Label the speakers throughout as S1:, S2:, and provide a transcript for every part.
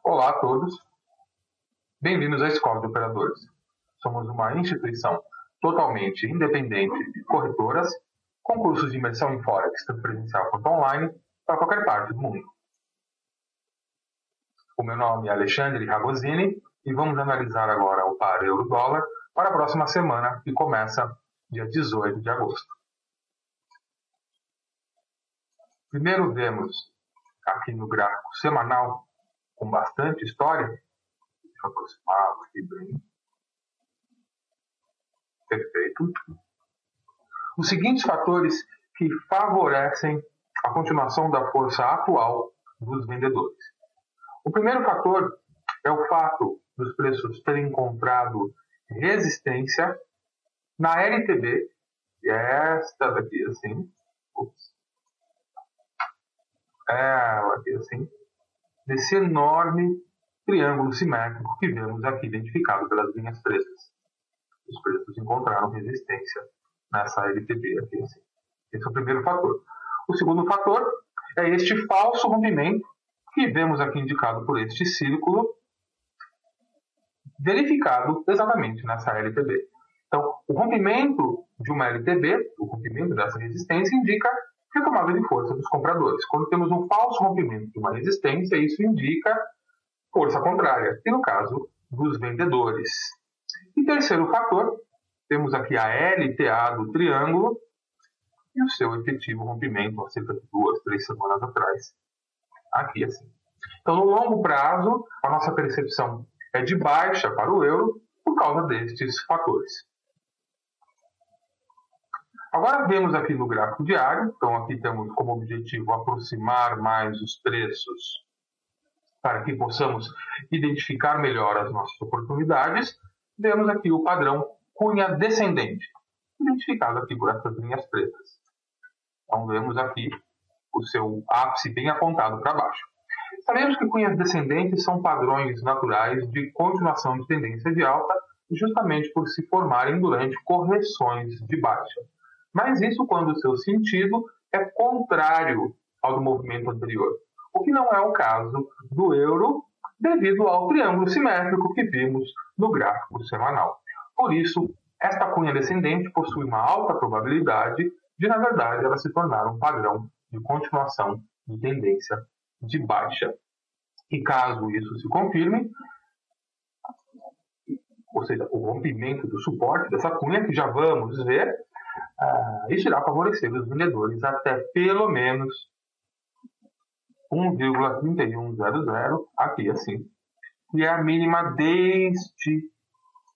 S1: Olá a todos, bem-vindos à Escola de Operadores. Somos uma instituição totalmente independente de corretoras, com cursos de imersão em Forex, tanto presencial quanto online, para qualquer parte do mundo. O meu nome é Alexandre Ragosini e vamos analisar agora o par euro-dólar para a próxima semana, que começa dia 18 de agosto. Primeiro vemos aqui no gráfico semanal, com bastante história. Deixa eu aproximar aqui bem. Perfeito. Os seguintes fatores que favorecem a continuação da força atual dos vendedores. O primeiro fator é o fato dos preços terem encontrado resistência na LTB, esta daqui assim, aqui assim, desse enorme triângulo simétrico que vemos aqui identificado pelas linhas pretas. Os preços encontraram resistência nessa LTB aqui assim. Esse é o primeiro fator. O segundo fator é este falso rompimento que vemos aqui indicado por este círculo, verificado exatamente nessa LTB. Então, o rompimento de uma LTB, o rompimento dessa resistência, indica retomada de força dos compradores. Quando temos um falso rompimento de uma resistência, isso indica força contrária, e no caso dos vendedores. E terceiro fator, temos aqui a LTA do triângulo e o seu efetivo rompimento há cerca de 2-3 semanas atrás. Aqui assim. Então, no longo prazo, a nossa percepção é de baixa para o euro por causa destes fatores. Agora vemos aqui no gráfico diário, então aqui temos como objetivo aproximar mais os preços para que possamos identificar melhor as nossas oportunidades. Vemos aqui o padrão cunha descendente, identificado aqui por essas linhas pretas. Então vemos aqui o seu ápice bem apontado para baixo. Sabemos que cunhas descendentes são padrões naturais de continuação de tendência de alta, justamente por se formarem durante correções de baixa. Mas isso quando o seu sentido é contrário ao do movimento anterior, o que não é o caso do euro devido ao triângulo simétrico que vimos no gráfico semanal. Por isso, esta cunha descendente possui uma alta probabilidade de, na verdade, ela se tornar um padrão de continuação de tendência de baixa. E caso isso se confirme, ou seja, o rompimento do suporte dessa cunha, que já vamos ver, isso irá favorecer os vendedores até pelo menos 1,3100, aqui assim, que é a mínima desde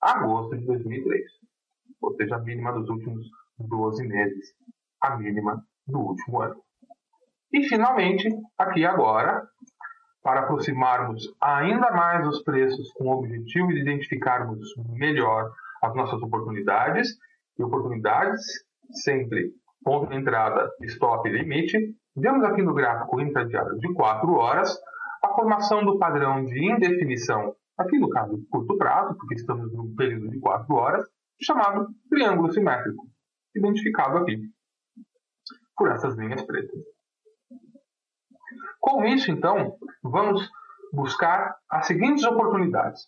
S1: agosto de 2003, ou seja, a mínima dos últimos 12 meses, a mínima do último ano. E finalmente, aqui agora, para aproximarmos ainda mais os preços com o objetivo de identificarmos melhor as nossas oportunidades, e oportunidades sempre ponto de entrada, stop e limite, vemos aqui no gráfico intradiário de 4 horas a formação do padrão de indefinição, aqui no caso de curto prazo, porque estamos no período de 4 horas, chamado triângulo simétrico, identificado aqui por essas linhas pretas. Com isso, então, vamos buscar as seguintes oportunidades.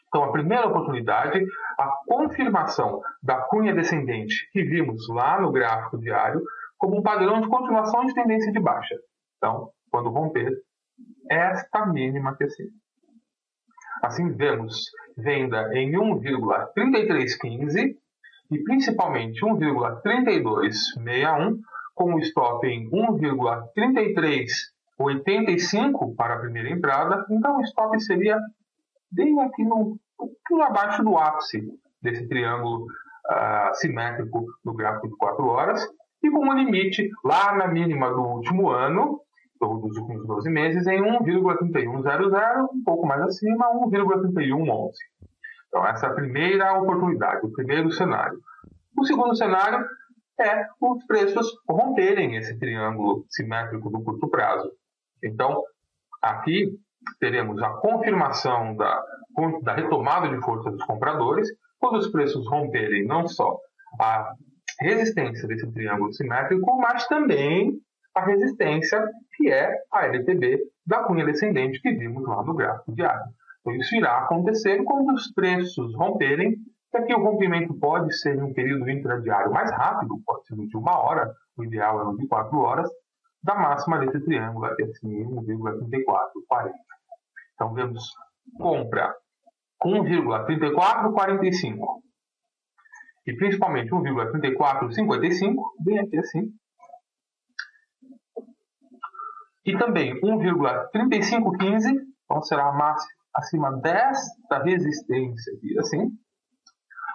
S1: Então, a primeira oportunidade, a confirmação da cunha descendente que vimos lá no gráfico diário como um padrão de continuação de tendência de baixa. Então, quando romper esta mínima aqui assim. Assim, vemos venda em 1,3315 e principalmente 1,3261, com o stop em 1,3385 para a primeira entrada. Então, o stop seria bem aqui um pouquinho abaixo do ápice desse triângulo simétrico no gráfico de 4 horas, e com um limite lá na mínima do último ano, ou dos últimos 12 meses, em 1,3100, um pouco mais acima, 1,3111. Então, essa é a primeira oportunidade, o primeiro cenário. O segundo cenário é os preços romperem esse triângulo simétrico do curto prazo. Então, aqui teremos a confirmação da retomada de força dos compradores, quando os preços romperem não só a resistência desse triângulo simétrico, mas também a resistência que é a LTB da cunha descendente que vimos lá no gráfico diário. Então, isso irá acontecer quando os preços romperem. Aqui o rompimento pode ser em um período intradiário mais rápido, pode ser de 1 hora, o ideal é no de 4 horas, da máxima desse triângulo aqui assim, 1,3440. Então, vemos compra 1,3445 e principalmente 1,3455, bem aqui assim, e também 1,3515, então será a máxima acima desta resistência aqui assim,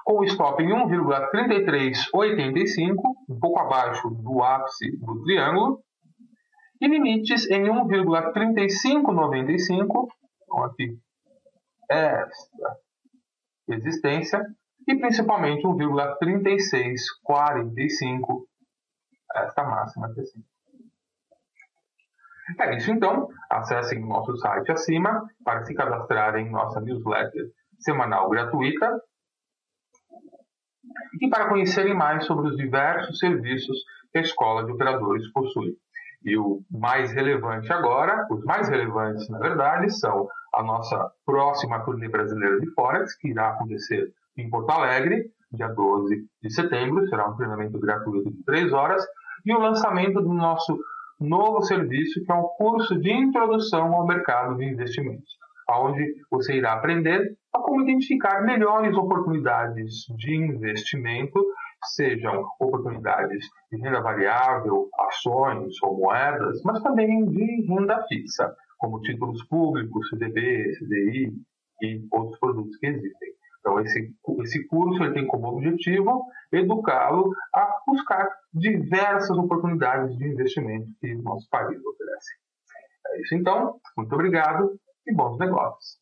S1: com o stop em 1,3385, um pouco abaixo do ápice do triângulo, e limites em 1,3595, então aqui esta resistência, e principalmente 1,3645, esta máxima aqui assim. É isso então, acessem o nosso site acima para se cadastrarem em nossa newsletter semanal gratuita e para conhecerem mais sobre os diversos serviços que a Escola de Operadores possui. E o mais relevante agora, os mais relevantes na verdade, são a nossa próxima turnê brasileira de Forex, que irá acontecer em Porto Alegre, dia 12 de setembro, será um treinamento gratuito de 3 horas, e o lançamento do nosso novo serviço, que é um curso de introdução ao mercado de investimentos, onde você irá aprender a como identificar melhores oportunidades de investimento, sejam oportunidades de renda variável, ações ou moedas, mas também de renda fixa, como títulos públicos, CDB, CDI e outros produtos que existem. Então, esse curso ele tem como objetivo educá-lo a buscar diversas oportunidades de investimento que o nosso país oferece. É isso então, muito obrigado e bons negócios.